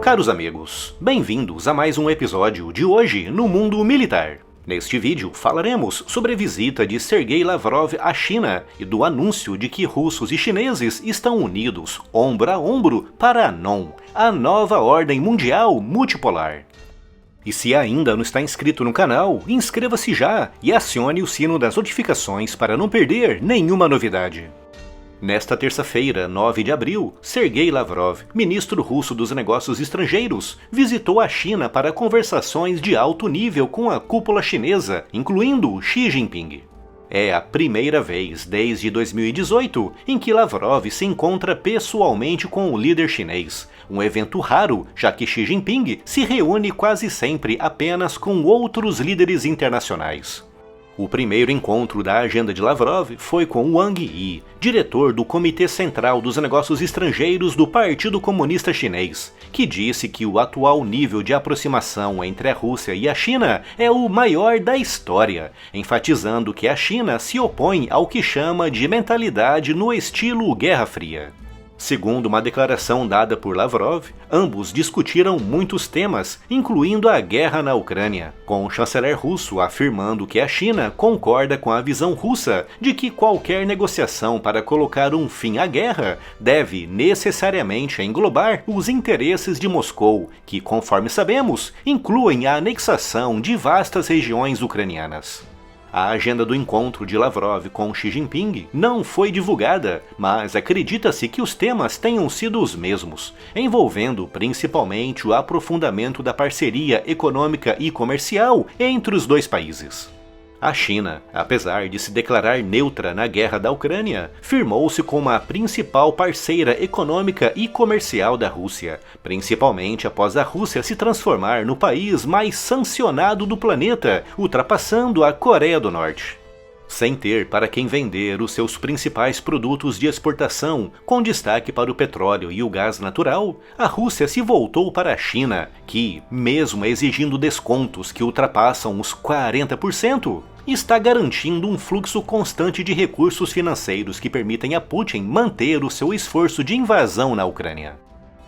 Caros amigos, bem-vindos a mais um episódio de Hoje no Mundo Militar. Neste vídeo falaremos sobre a visita de Sergei Lavrov à China e do anúncio de que russos e chineses estão unidos, ombro a ombro, para a NOM, a nova ordem mundial multipolar. E se ainda não está inscrito no canal, inscreva-se já e acione o sino das notificações para não perder nenhuma novidade. Nesta terça-feira, 9 de abril, Sergei Lavrov, ministro russo dos Negócios Estrangeiros, visitou a China para conversações de alto nível com a cúpula chinesa, incluindo Xi Jinping. É a primeira vez desde 2018 em que Lavrov se encontra pessoalmente com o líder chinês, um evento raro, já que Xi Jinping se reúne quase sempre apenas com outros líderes internacionais. O primeiro encontro da agenda de Lavrov foi com Wang Yi, diretor do Comitê Central dos Negócios Estrangeiros do Partido Comunista Chinês, que disse que o atual nível de aproximação entre a Rússia e a China é o maior da história, enfatizando que a China se opõe ao que chama de mentalidade no estilo Guerra Fria. Segundo uma declaração dada por Lavrov, ambos discutiram muitos temas, incluindo a guerra na Ucrânia, com o chanceler russo afirmando que a China concorda com a visão russa de que qualquer negociação para colocar um fim à guerra deve necessariamente englobar os interesses de Moscou, que, conforme sabemos, incluem a anexação de vastas regiões ucranianas. A agenda do encontro de Lavrov com Xi Jinping não foi divulgada, mas acredita-se que os temas tenham sido os mesmos, envolvendo principalmente o aprofundamento da parceria econômica e comercial entre os dois países. A China, apesar de se declarar neutra na guerra da Ucrânia, firmou-se como a principal parceira econômica e comercial da Rússia, principalmente após a Rússia se transformar no país mais sancionado do planeta, ultrapassando a Coreia do Norte. Sem ter para quem vender os seus principais produtos de exportação, com destaque para o petróleo e o gás natural, a Rússia se voltou para a China, que, mesmo exigindo descontos que ultrapassam os 40%, está garantindo um fluxo constante de recursos financeiros que permitem a Putin manter o seu esforço de invasão na Ucrânia.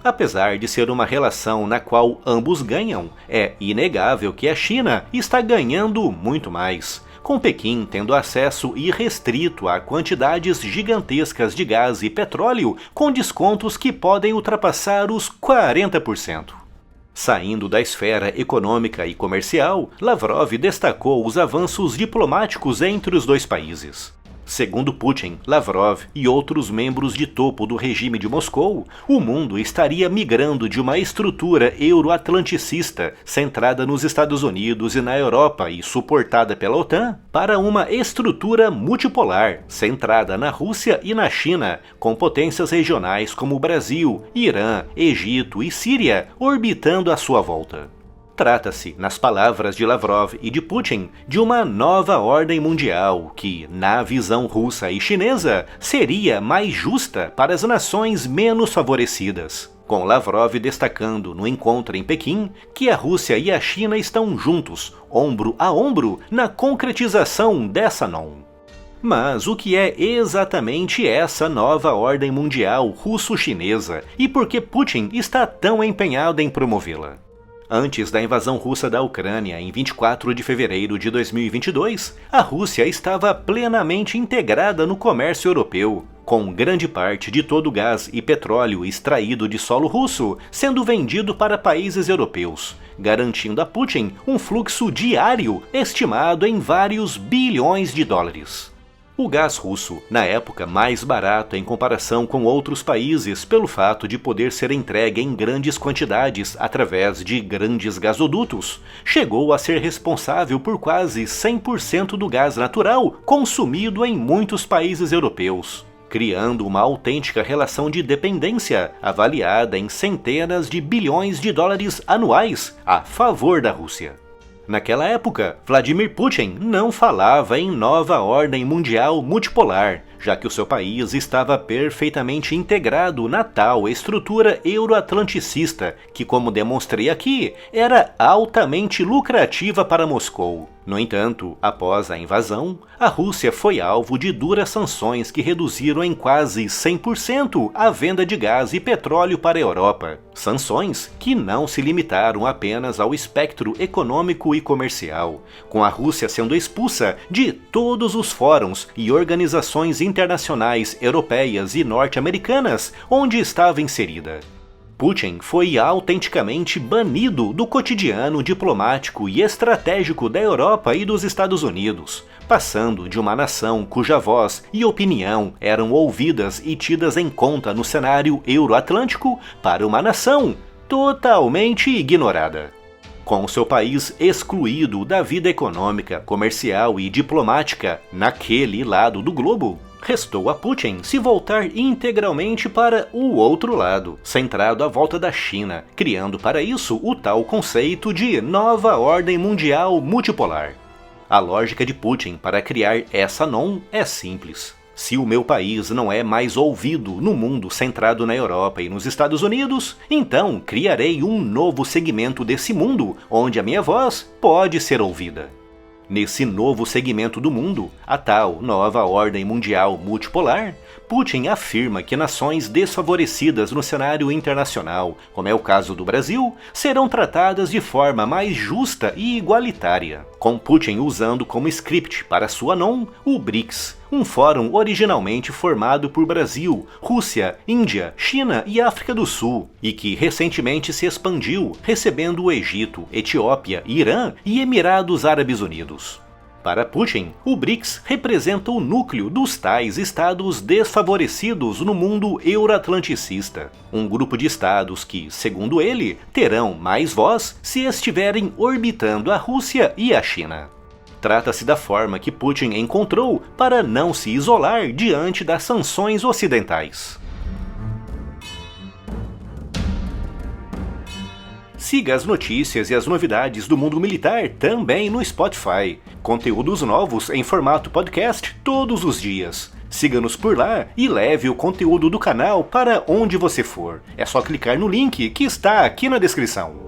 Apesar de ser uma relação na qual ambos ganham, é inegável que a China está ganhando muito mais, com Pequim tendo acesso irrestrito a quantidades gigantescas de gás e petróleo com descontos que podem ultrapassar os 40%. Saindo da esfera econômica e comercial, Lavrov destacou os avanços diplomáticos entre os dois países. Segundo Putin, Lavrov e outros membros de topo do regime de Moscou, o mundo estaria migrando de uma estrutura euroatlanticista centrada nos Estados Unidos e na Europa e suportada pela OTAN para uma estrutura multipolar centrada na Rússia e na China, com potências regionais como Brasil, Irã, Egito e Síria orbitando à sua volta. Trata-se, nas palavras de Lavrov e de Putin, de uma nova ordem mundial que, na visão russa e chinesa, seria mais justa para as nações menos favorecidas. Com Lavrov destacando no encontro em Pequim que a Rússia e a China estão juntos, ombro a ombro, na concretização dessa NOM. Mas o que é exatamente essa nova ordem mundial russo-chinesa e por que Putin está tão empenhado em promovê-la? Antes da invasão russa da Ucrânia, em 24 de fevereiro de 2022, a Rússia estava plenamente integrada no comércio europeu, com grande parte de todo o gás e petróleo extraído de solo russo sendo vendido para países europeus, garantindo a Putin um fluxo diário estimado em vários bilhões de dólares. O gás russo, na época mais barato em comparação com outros países pelo fato de poder ser entregue em grandes quantidades através de grandes gasodutos, chegou a ser responsável por quase 100% do gás natural consumido em muitos países europeus, criando uma autêntica relação de dependência avaliada em centenas de bilhões de dólares anuais a favor da Rússia. Naquela época, Vladimir Putin não falava em nova ordem mundial multipolar, já que o seu país estava perfeitamente integrado na tal estrutura euroatlanticista, que, como demonstrei aqui, era altamente lucrativa para Moscou. No entanto, após a invasão, a Rússia foi alvo de duras sanções que reduziram em quase 100% a venda de gás e petróleo para a Europa. Sanções que não se limitaram apenas ao espectro econômico e comercial, com a Rússia sendo expulsa de todos os fóruns e organizações internacionais europeias e norte-americanas onde estava inserida. Putin foi autenticamente banido do cotidiano diplomático e estratégico da Europa e dos Estados Unidos, passando de uma nação cuja voz e opinião eram ouvidas e tidas em conta no cenário euroatlântico para uma nação totalmente ignorada. Com seu país excluído da vida econômica, comercial e diplomática naquele lado do globo, restou a Putin se voltar integralmente para o outro lado, centrado à volta da China, criando para isso o tal conceito de nova ordem mundial multipolar. A lógica de Putin para criar essa NOM é simples. Se o meu país não é mais ouvido no mundo centrado na Europa e nos Estados Unidos, então criarei um novo segmento desse mundo, onde a minha voz pode ser ouvida. Nesse novo segmento do mundo, a tal nova ordem mundial multipolar, Putin afirma que nações desfavorecidas no cenário internacional, como é o caso do Brasil, serão tratadas de forma mais justa e igualitária, com Putin usando como script para sua NOM o BRICS, um fórum originalmente formado por Brasil, Rússia, Índia, China e África do Sul, e que recentemente se expandiu, recebendo o Egito, Etiópia, Irã e Emirados Árabes Unidos. Para Putin, o BRICS representa o núcleo dos tais estados desfavorecidos no mundo euroatlanticista, um grupo de estados que, segundo ele, terão mais voz se estiverem orbitando a Rússia e a China. Trata-se da forma que Putin encontrou para não se isolar diante das sanções ocidentais. Siga as notícias e as novidades do mundo militar também no Spotify. Conteúdos novos em formato podcast todos os dias. Siga-nos por lá e leve o conteúdo do canal para onde você for. É só clicar no link que está aqui na descrição.